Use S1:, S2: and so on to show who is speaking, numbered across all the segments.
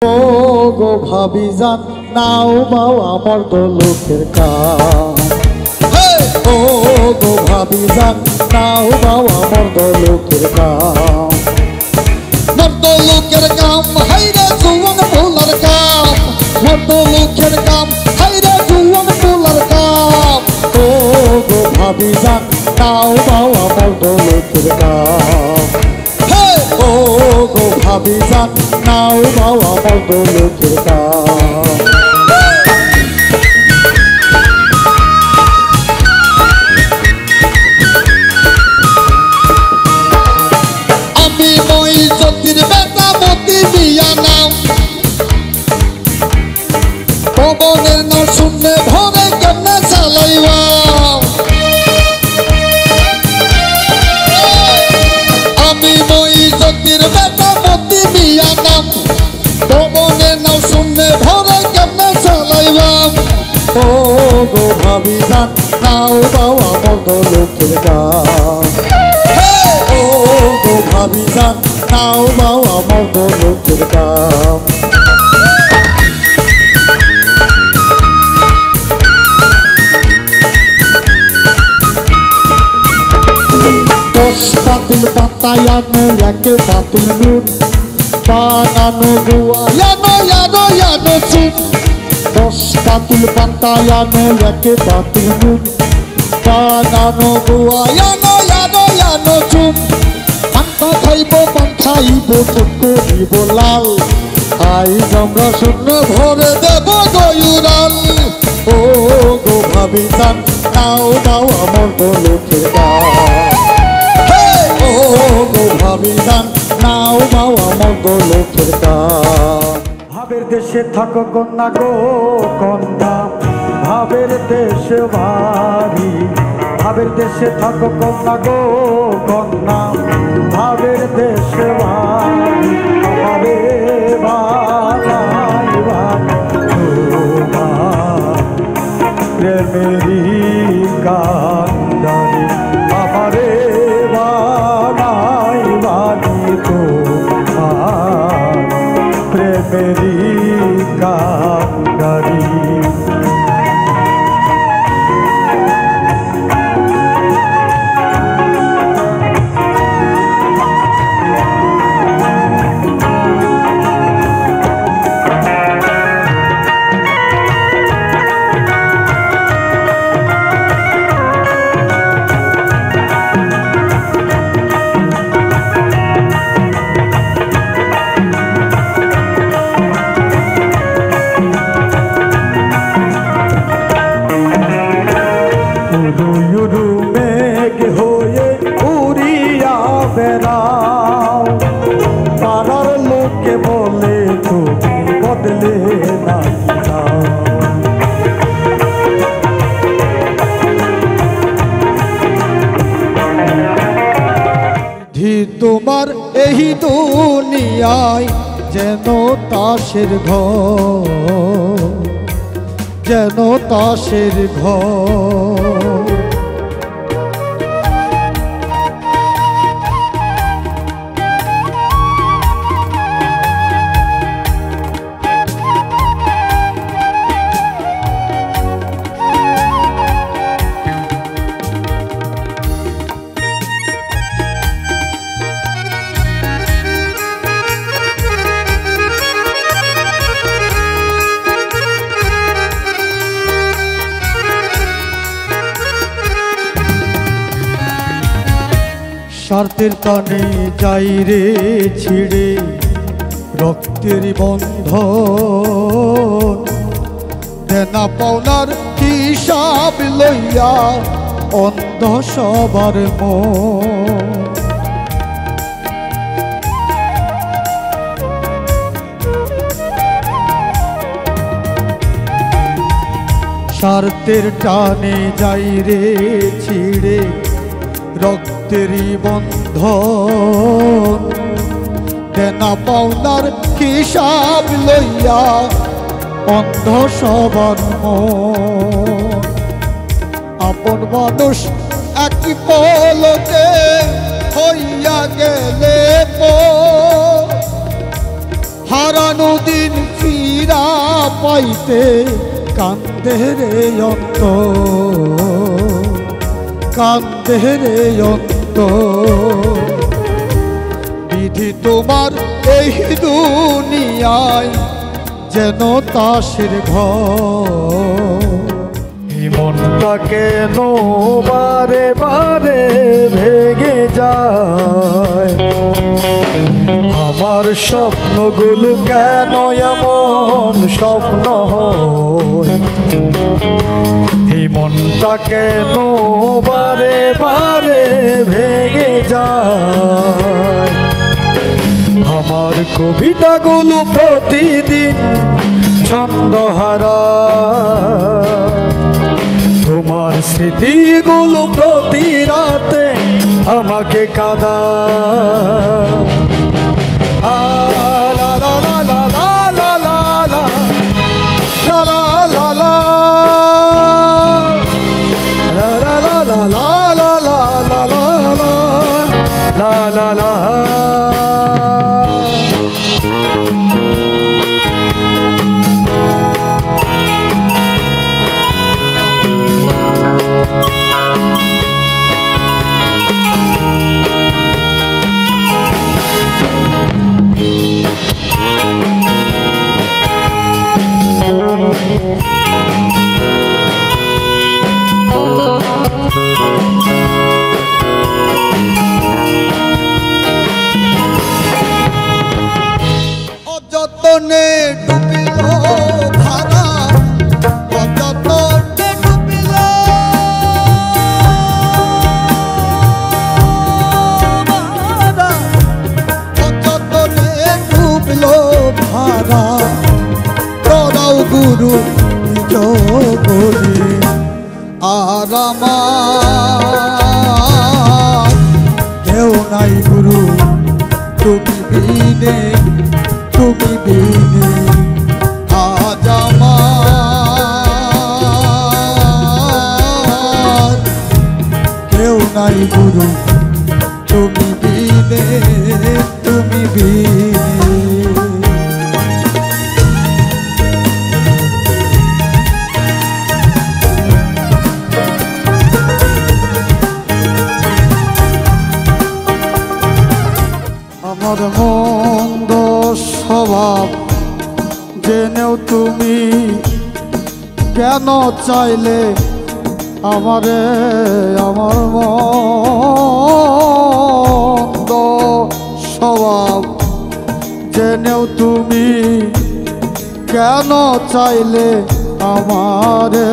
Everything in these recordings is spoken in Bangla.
S1: ও গো ভাবি জান নাও বাও আমার তো লোকের কাম। ও গো ভাবি জান নাও বাও আমার তো লোকের কাম। মোর তো লোকের কাম হাইরে জুয়ান পোলার কাম। মোর তো লোকের কাম হাইরে জুয়ান পোলার কাম। ও গো ভাবি জান নাও বাও আমার তো লোকের কাম। ও গো ভাবি জান নাও বাও আমার তো লোকের কাম। আমি মই জ্যোতির বেটা মতি দিয়া নাম। পবনের না শুনলে ভরে কেমনে চালাইবা। আমি মই জ্যোতির বেটা মতি দিয়া নাম। পবনের নাও শুনলে ভরে কেমনে চালাইবা। ও গো ভাবি জান নাও বাও আমার তো লোকের কাম। ও গো ভাবি জান নাও বাও আমার তো লোকের কাম। দশ পাতিল পাতায়ানো একে পাতিল নুন। বানানো গুয়ায়ানো ইয়ানো ইয়ানো চুন। দশ পাতিল পাতায়ানো একে পাতিল নুন। বানানো গুয়ায়ানো ইয়ানো ইয়ানো চুন। পান্তা খাইব পান খাইব চোখ করিব লাল। আইজ আমরা শূন্য ভরে দেব গয়ুরাল। ও গো ভাবি জান নাও দাও আমার তো লোকের কাম। ও গো ভাবি জান নাও দাও আমার তো লোকের কাম।
S2: ভাবের দেশে থাকো কন্যা গো কন্যা, ভাবের দেশে ভাবি। ভাবের দেশে থাকো কন্যা গো কন্যা, ভাবের দেশে ভাবি। ভাবে বানাইবা তোমার প্রেমেরই কান্দারি। আমারে বানাইবা তোমার প্রেমেরই কান্দারি। পাড়ার লোকে বলে তুমি বদলে না।
S1: তোমার এই দুনিয়ায় যেন তাসের ঘর, যেন তাসের ঘর। স্বার্থের টানে যাই রে ছিড়ে রক্তের বন্ধন। দেনা পাওনার হিসাব লইয়া অন্ধ সবার মন। স্বার্থের টানে যাই রে ছিড়ে রক্তেরই বন্ধন। দেনা পাওনার হিসাব লইয়া অন্ধ সবার মন। আপন মানুষ এক পলকে হইয়া গেলে হারানো দিন ফিরা পাইতে কান্দে রে অন্তর, কান্দে রে অন্তর। বিধি তোমার এই দুনিয়ায় যেন তাসের ঘর।
S2: মনটা কেন বারে বারে ভেঙে যায়, আমার স্বপ্নগুলো কেন এমন স্বপ্ন হয়। এই মনটা কেন বারে বারে ভেঙে যায়, আমার কবিতাগুলো প্রতিদিন ছন্দহারা, তোমার স্মৃতিগুলো প্রতি রাতে আমাকে কাঁদা। লা লা লা লা লা লা লা লা লা লা লা লা লা লা লা লা।
S1: অযতনে ডুবিল ধারা, অযতনে ডুবিল ধারা, অযতনে ডুবিল ধারা। তোরাও গুরু নিজ বলি আর আমার কেউ নাই গুরু তুমি বিনে, তুমি বিনে আজ আমার কেউ নাই গুরু তুমি বিনে, তুমি বিনে। আমার মন্দ স্বভাব জেনেও তুমি কেন চাইলে আমারে, আমার মন্দ স্বভাব জেনেও তুমি কেন চাইলে আমারে।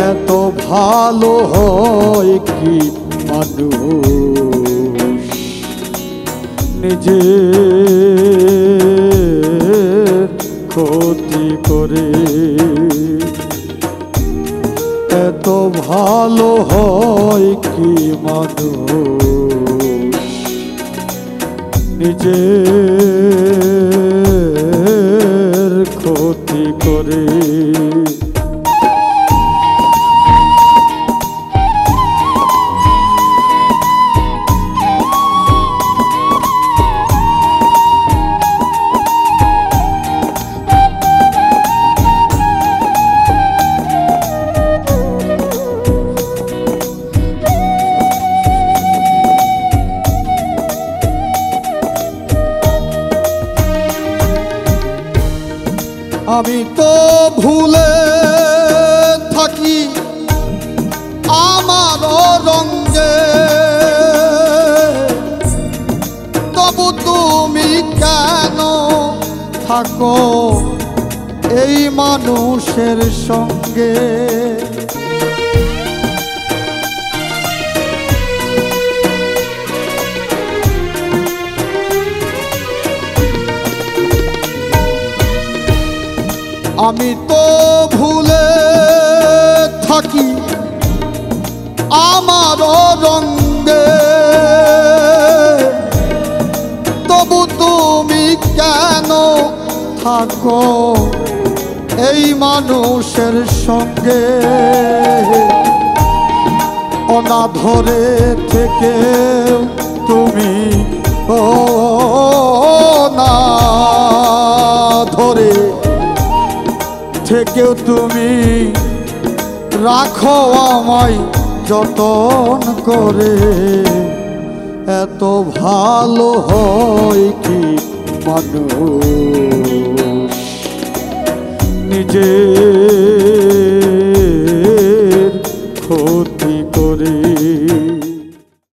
S1: এত ভালো হয় কি মানুষ নিজের ক্ষতি করে, এত ভালো হয় কি মানুষ নিজের ক্ষতি করে। আমি তো ভুলে থাকি আমার রঙে, তবু তুমি কেন থাকো এই মানুষের সঙ্গে। আমি তো ভুলে থাকি আমার রঙে, তবু তুমি কেন থাকো এই মানুষের সঙ্গে। অনাথরে থেকে তুমি
S2: ও না ধরে থেকেও তুমি রাখো আমায় যতন করে। এত ভালো হয় কি মানুষ নিজে